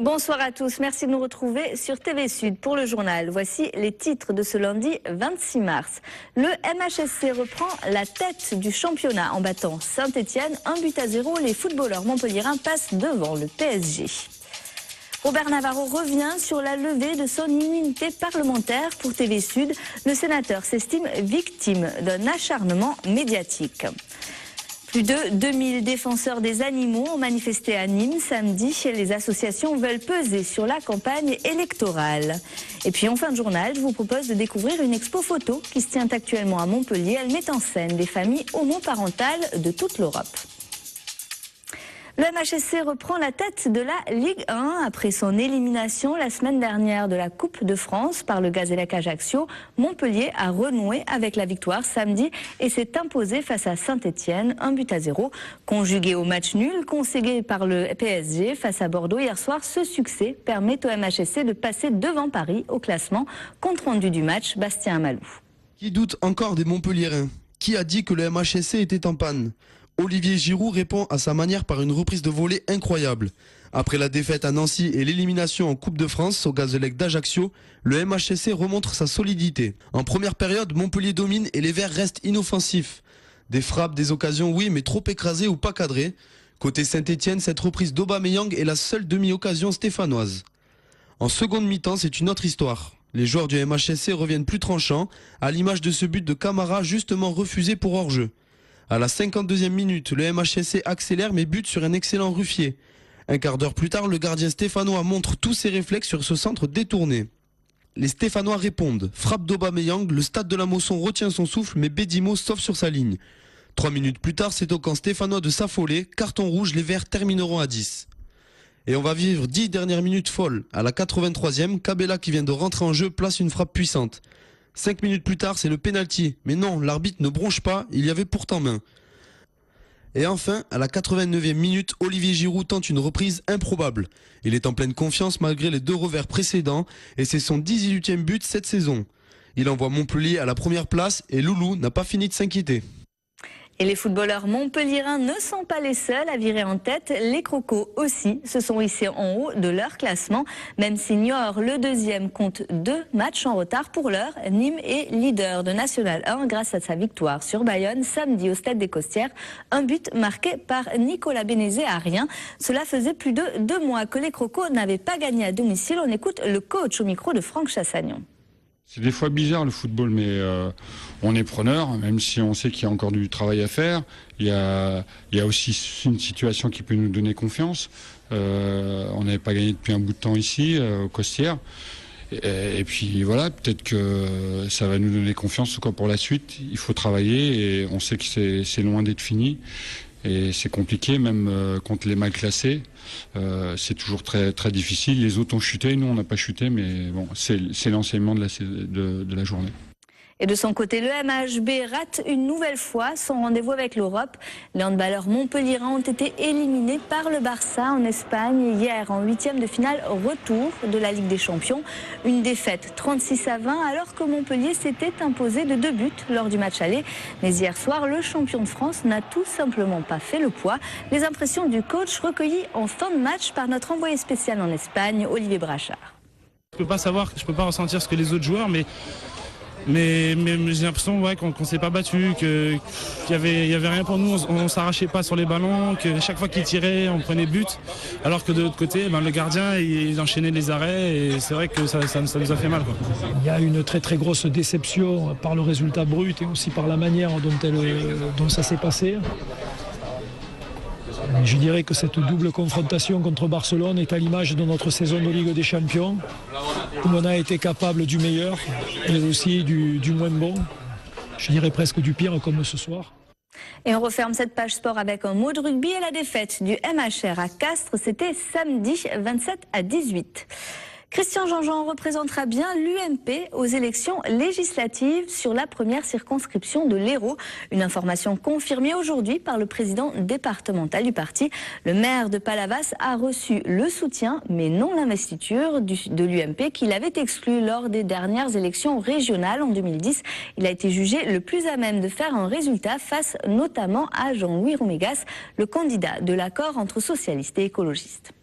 Bonsoir à tous, merci de nous retrouver sur TV Sud pour le journal. Voici les titres de ce lundi 26 mars. Le MHSC reprend la tête du championnat en battant Saint-Etienne 1-0. Les footballeurs montpelliérains passent devant le PSG. Robert Navarro revient sur la levée de son immunité parlementaire pour TV Sud. Le sénateur s'estime victime d'un acharnement médiatique. Plus de 2000 défenseurs des animaux ont manifesté à Nîmes samedi. Les associations veulent peser sur la campagne électorale. Et puis en fin de journal, je vous propose de découvrir une expo photo qui se tient actuellement à Montpellier. Elle met en scène des familles homoparentales de toute l'Europe. Le MHSC reprend la tête de la Ligue 1 après son élimination la semaine dernière de la Coupe de France par le Gazélec Ajaccio. Montpellier a renoué avec la victoire samedi et s'est imposé face à Saint-Etienne 1-0. Conjugué au match nul conseillé par le PSG face à Bordeaux hier soir, ce succès permet au MHSC de passer devant Paris au classement. Compte rendu du match, Bastien Amalou. Qui doute encore des Montpelliérains? Qui a dit que le MHSC était en panne? Olivier Giroud répond à sa manière par une reprise de volée incroyable. Après la défaite à Nancy et l'élimination en Coupe de France au Gazélec d'Ajaccio, le MHSC remontre sa solidité. En première période, Montpellier domine et les Verts restent inoffensifs. Des frappes, des occasions, oui, mais trop écrasées ou pas cadrées. Côté Saint-Etienne, cette reprise d'Aubameyang est la seule demi-occasion stéphanoise. En seconde mi-temps, c'est une autre histoire. Les joueurs du MHSC reviennent plus tranchants, à l'image de ce but de Camara justement refusé pour hors-jeu. À la 52e minute, le MHSC accélère mais bute sur un excellent Ruffier. Un quart d'heure plus tard, le gardien stéphanois montre tous ses réflexes sur ce centre détourné. Les Stéphanois répondent. Frappe d'Aubameyang, le stade de la Mosson retient son souffle mais Bédimo sauve sur sa ligne. 3 minutes plus tard, c'est au camp stéphanois de s'affoler. Carton rouge, les Verts termineront à 10. Et on va vivre 10 dernières minutes folles. À la 83e, Cabella qui vient de rentrer en jeu place une frappe puissante. 5 minutes plus tard, c'est le pénalty. Mais non, l'arbitre ne bronche pas, il y avait pourtant main. Et enfin, à la 89e minute, Olivier Giroud tente une reprise improbable. Il est en pleine confiance malgré les 2 revers précédents et c'est son 18e but cette saison. Il envoie Montpellier à la première place et Loulou n'a pas fini de s'inquiéter. Et les footballeurs montpelliérains ne sont pas les seuls à virer en tête. Les Crocos aussi se sont hissés en haut de leur classement. Même si Niort, le deuxième, compte 2 matchs en retard pour l'heure. Nîmes est leader de National 1 grâce à sa victoire sur Bayonne samedi au Stade des Costières. Un but marqué par Nicolas Bénézé à rien. Cela faisait plus de 2 mois que les Crocos n'avaient pas gagné à domicile. On écoute le coach au micro de Franck Chassagnon. C'est des fois bizarre le football, mais on est preneur, même si on sait qu'il y a encore du travail à faire. Il y a aussi une situation qui peut nous donner confiance. On n'avait pas gagné depuis un bout de temps ici, au Costières. Et puis voilà, peut-être que ça va nous donner confiance quoi, pour la suite. Il faut travailler et on sait que c'est loin d'être fini. Et c'est compliqué, même contre les mal classés. C'est toujours très, très difficile. Les autres ont chuté, nous on n'a pas chuté, mais bon, c'est l'enseignement de la journée. Et de son côté, le MHB rate une nouvelle fois son rendez-vous avec l'Europe. Les handballeurs montpelliérains ont été éliminés par le Barça en Espagne hier en 8e de finale retour de la Ligue des Champions. Une défaite 36-20 alors que Montpellier s'était imposé de 2 buts lors du match aller. Mais hier soir, le champion de France n'a tout simplement pas fait le poids. Les impressions du coach recueillies en fin de match par notre envoyé spécial en Espagne, Olivier Brachard. Je peux pas ressentir ce que les autres joueurs, mais j'ai l'impression qu'on s'est pas battu, qu'il y avait rien pour nous, on s'arrachait pas sur les ballons, que chaque fois qu'il tirait, on prenait but, alors que de l'autre côté, le gardien il enchaînait les arrêts et c'est vrai que ça nous a fait mal, quoi. Il y a une très très grosse déception par le résultat brut et aussi par la manière dont ça s'est passé. Je dirais que cette double confrontation contre Barcelone est à l'image de notre saison de Ligue des Champions, où on a été capable du meilleur, mais aussi du moins bon. Je dirais presque du pire comme ce soir. Et on referme cette page sport avec un mot de rugby et la défaite du MHR à Castres. C'était samedi 27-18. Christian Jean-Jean représentera bien l'UMP aux élections législatives sur la première circonscription de l'Hérault. Une information confirmée aujourd'hui par le président départemental du parti. Le maire de Palavas a reçu le soutien, mais non l'investiture de l'UMP qu'il avait exclu lors des dernières élections régionales en 2010. Il a été jugé le plus à même de faire un résultat face notamment à Jean-Louis Roumégas, le candidat de l'accord entre socialistes et écologistes.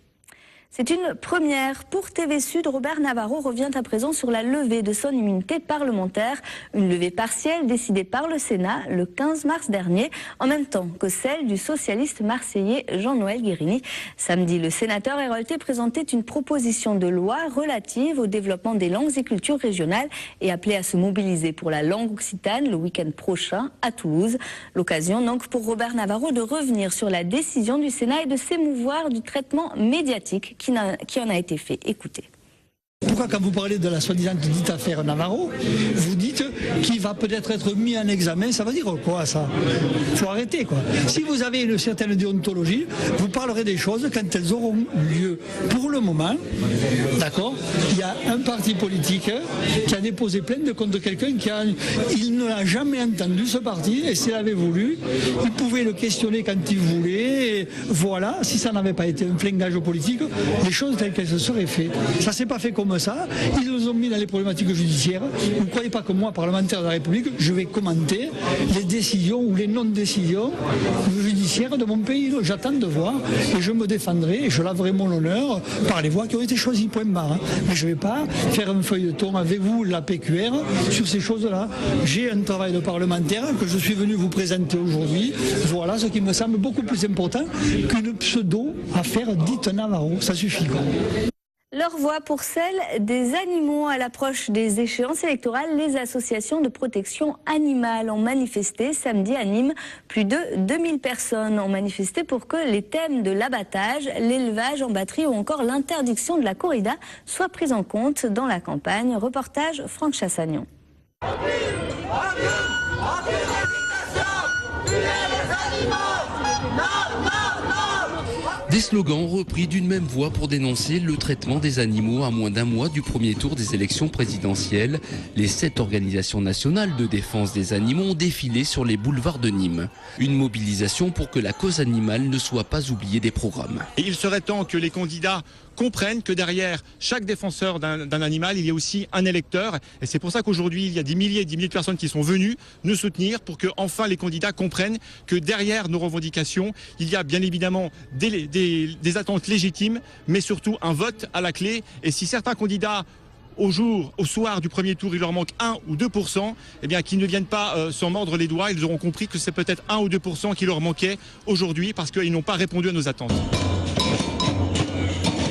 C'est une première pour TV Sud. Robert Navarro revient à présent sur la levée de son immunité parlementaire. Une levée partielle décidée par le Sénat le 15 mars dernier, en même temps que celle du socialiste marseillais Jean-Noël Guérini. Samedi, le sénateur Hérolté présentait une proposition de loi relative au développement des langues et cultures régionales et appelait à se mobiliser pour la langue occitane le week-end prochain à Toulouse. L'occasion donc pour Robert Navarro de revenir sur la décision du Sénat et de s'émouvoir du traitement médiatique qui en a été fait. Écoutez. Pourquoi quand vous parlez de la soi-disant dite affaire Navarro, vous dites qu'il va peut-être être mis en examen, ça veut dire quoi ça? Il faut arrêter quoi. Si vous avez une certaine déontologie, vous parlerez des choses quand elles auront lieu. Pour le moment, d'accord, il y a un parti politique qui a déposé plainte contre quelqu'un il ne l'a jamais entendu ce parti et s'il avait voulu, il pouvait le questionner quand il voulait. Et voilà, si ça n'avait pas été un flingage politique, les choses telles qu'elles se seraient faites. Ça s'est pas fait comme ça, ils nous ont mis dans les problématiques judiciaires. Vous ne croyez pas que moi, parlementaire de la République, je vais commenter les décisions ou les non-décisions judiciaires de mon pays. J'attends de voir et je me défendrai et je laverai mon honneur par les voies qui ont été choisies, point barre. Mais je ne vais pas faire un feuilleton avec vous, la PQR, sur ces choses-là. J'ai un travail de parlementaire que je suis venu vous présenter aujourd'hui. Voilà ce qui me semble beaucoup plus important qu'une pseudo-affaire dite Navarro. Ça suffit, quoi. Leur voix pour celle des animaux. À l'approche des échéances électorales, les associations de protection animale ont manifesté samedi à Nîmes. Plus de 2000 personnes ont manifesté pour que les thèmes de l'abattage, l'élevage en batterie ou encore l'interdiction de la corrida soient pris en compte dans la campagne. Reportage Franck Chassagnon. Des slogans repris d'une même voix pour dénoncer le traitement des animaux à moins d'un mois du premier tour des élections présidentielles. Les 7 organisations nationales de défense des animaux ont défilé sur les boulevards de Nîmes. Une mobilisation pour que la cause animale ne soit pas oubliée des programmes. Et il serait temps que les candidats comprennent que derrière chaque défenseur d'un animal, il y a aussi un électeur. Et c'est pour ça qu'aujourd'hui, il y a des milliers et des milliers de personnes qui sont venues nous soutenir pour que enfin les candidats comprennent que derrière nos revendications, il y a bien évidemment des attentes légitimes, mais surtout un vote à la clé. Et si certains candidats au soir du premier tour, il leur manque 1 ou 2%, eh bien qu'ils ne viennent pas s'en mordre les doigts. Ils auront compris que c'est peut-être 1 ou 2% qui leur manquait aujourd'hui parce qu'ils n'ont pas répondu à nos attentes.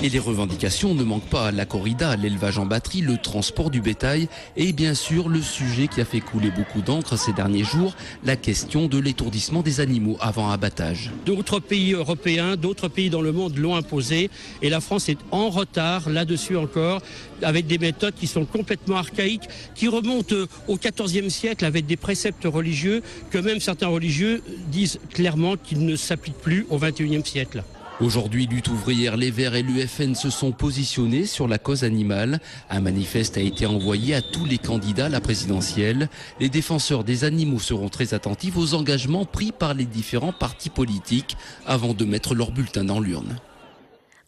Et les revendications ne manquent pas, la corrida, l'élevage en batterie, le transport du bétail et bien sûr le sujet qui a fait couler beaucoup d'encre ces derniers jours, la question de l'étourdissement des animaux avant abattage. D'autres pays européens, d'autres pays dans le monde l'ont imposé et la France est en retard là-dessus encore avec des méthodes qui sont complètement archaïques, qui remontent au XIVe siècle avec des préceptes religieux que même certains religieux disent clairement qu'ils ne s'appliquent plus au XXIe siècle. Aujourd'hui, Lutte ouvrière, les Verts et l'UFN se sont positionnés sur la cause animale. Un manifeste a été envoyé à tous les candidats à la présidentielle. Les défenseurs des animaux seront très attentifs aux engagements pris par les différents partis politiques avant de mettre leur bulletin dans l'urne.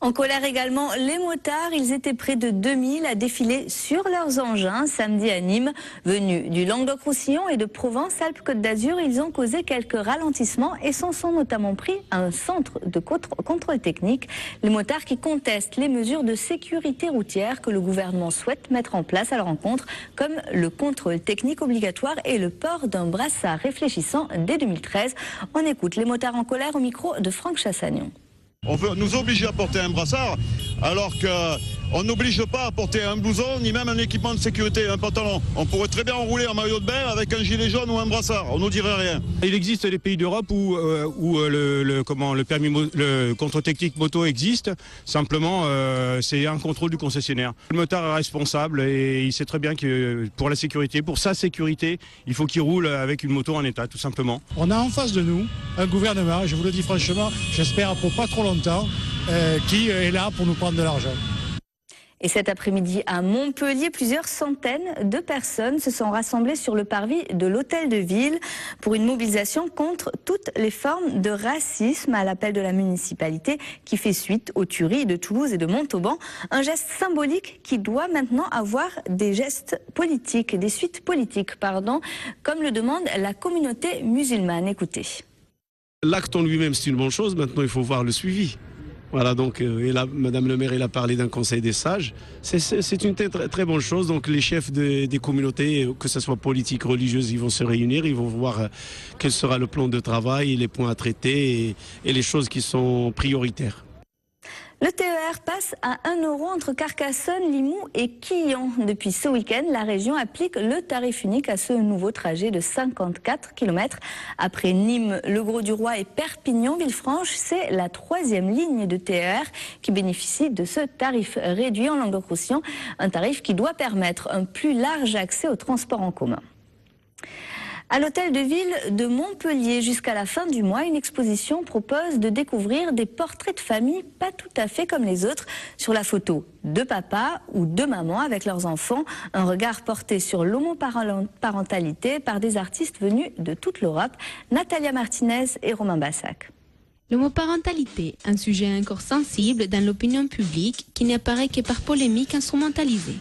En colère également, les motards, ils étaient près de 2000 à défiler sur leurs engins samedi à Nîmes. Venus du Languedoc-Roussillon et de Provence-Alpes-Côte d'Azur, ils ont causé quelques ralentissements et s'en sont notamment pris à un centre de contrôle technique. Les motards qui contestent les mesures de sécurité routière que le gouvernement souhaite mettre en place à leur encontre, comme le contrôle technique obligatoire et le port d'un brassard réfléchissant dès 2013. On écoute les motards en colère au micro de Franck Chassagnon. On veut nous obliger à porter un brassard alors qu'on n'oblige pas à porter un blouson ni même un équipement de sécurité, un pantalon. On pourrait très bien enrouler en maillot de bain avec un gilet jaune ou un brassard, on nous dirait rien. Il existe des pays d'Europe où le contrôle technique moto existe, simplement c'est un contrôle du concessionnaire. Le motard est responsable et il sait très bien que pour la sécurité, pour sa sécurité, il faut qu'il roule avec une moto en état, tout simplement. On a en face de nous un gouvernement, je vous le dis franchement, j'espère pour pas trop longtemps, qui est là pour nous prendre de l'argent. Et cet après-midi à Montpellier, plusieurs centaines de personnes se sont rassemblées sur le parvis de l'Hôtel de Ville pour une mobilisation contre toutes les formes de racisme à l'appel de la municipalité qui fait suite aux tueries de Toulouse et de Montauban. Un geste symbolique qui doit maintenant avoir des suites politiques, comme le demande la communauté musulmane. Écoutez. L'acte en lui-même, c'est une bonne chose. Maintenant, il faut voir le suivi. Voilà, donc et là, Madame le maire, elle a parlé d'un conseil des sages. C'est une très bonne chose. Donc les chefs des communautés, que ce soit politique, religieuse, ils vont se réunir, ils vont voir quel sera le plan de travail, les points à traiter et les choses qui sont prioritaires. Le TER passe à 1 € entre Carcassonne, Limoux et Quillan. Depuis ce week-end, la région applique le tarif unique à ce nouveau trajet de 54 km. Après Nîmes, Le Grau-du-Roi et Perpignan-Villefranche, c'est la 3e ligne de TER qui bénéficie de ce tarif réduit en Languedoc-Roussillon. Un tarif qui doit permettre un plus large accès aux transports en commun. À l'hôtel de ville de Montpellier, jusqu'à la fin du mois, une exposition propose de découvrir des portraits de famille pas tout à fait comme les autres. Sur la photo, 2 papas ou 2 mamans avec leurs enfants, un regard porté sur l'homoparentalité par des artistes venus de toute l'Europe. Natalia Martinez et Romain Bassac. L'homoparentalité, un sujet encore sensible dans l'opinion publique qui n'apparaît que par polémique instrumentalisée.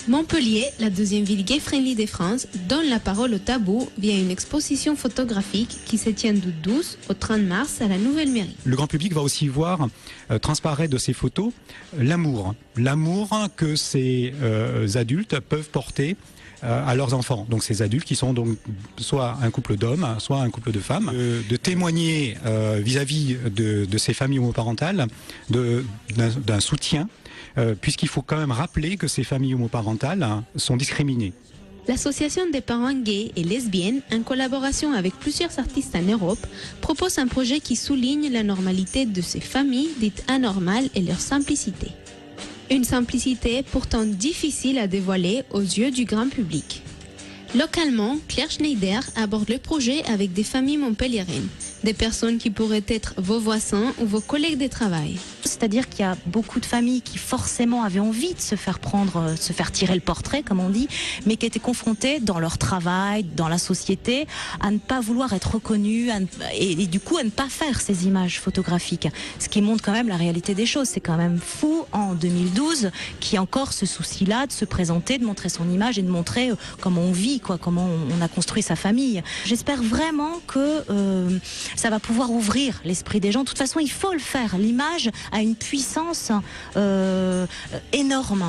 Montpellier, la 2e ville gay-friendly de France, donne la parole au tabou via une exposition photographique qui se tient du 12 au 30 mars à la Nouvelle Mairie. Le grand public va aussi voir transparaître de ces photos l'amour que ces adultes peuvent porter à leurs enfants. Donc ces adultes qui sont donc soit un couple d'hommes, soit un couple de femmes, de témoigner vis-à-vis de ces familles homoparentales d'un soutien, puisqu'il faut quand même rappeler que ces familles homoparentales sont discriminées. L'association des parents gays et lesbiennes, en collaboration avec plusieurs artistes en Europe, propose un projet qui souligne la normalité de ces familles dites anormales et leur simplicité. Une simplicité pourtant difficile à dévoiler aux yeux du grand public. Localement, Claire Schneider aborde le projet avec des familles montpelliéraines, des personnes qui pourraient être vos voisins ou vos collègues de travail. C'est-à-dire qu'il y a beaucoup de familles qui forcément avaient envie de se faire tirer le portrait, comme on dit, mais qui étaient confrontées dans leur travail, dans la société, à ne pas vouloir être reconnues et du coup à ne pas faire ces images photographiques. Ce qui montre quand même la réalité des choses. C'est quand même fou en 2012 qu'il y ait encore ce souci-là de se présenter, de montrer son image et de montrer comment on vit, comment on a construit sa famille. J'espère vraiment que ça va pouvoir ouvrir l'esprit des gens. De toute façon, il faut le faire. L'image a une puissance énorme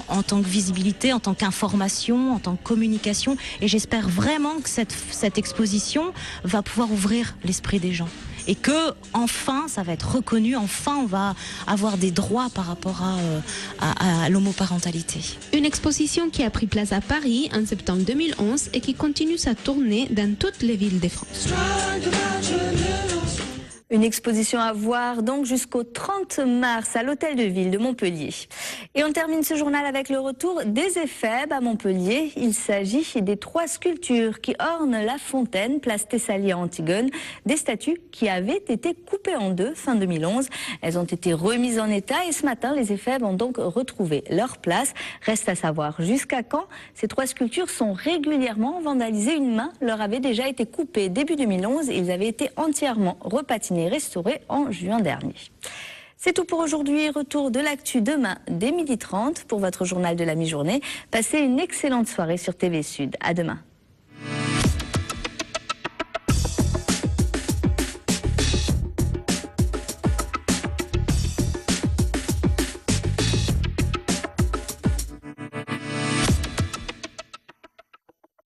en tant que visibilité, en tant qu'information, en tant que communication. Et j'espère vraiment que cette exposition va pouvoir ouvrir l'esprit des gens. Et que, enfin, ça va être reconnu, enfin, on va avoir des droits par rapport à l'homoparentalité. Une exposition qui a pris place à Paris en septembre 2011 et qui continue sa tournée dans toutes les villes de France. Une exposition à voir donc jusqu'au 30 mars à l'hôtel de ville de Montpellier. Et on termine ce journal avec le retour des éphèbes à Montpellier. Il s'agit des 3 sculptures qui ornent la fontaine, place Thessalie à Antigone. Des statues qui avaient été coupées en 2 fin 2011. Elles ont été remises en état et ce matin, les éphèbes ont donc retrouvé leur place. Reste à savoir jusqu'à quand ces 3 sculptures sont régulièrement vandalisées. Une main leur avait déjà été coupée début 2011 et ils avaient été entièrement repatinés et restauré en juin dernier. C'est tout pour aujourd'hui. Retour de l'actu demain dès 12h30 pour votre journal de la mi-journée. Passez une excellente soirée sur TV Sud. À demain.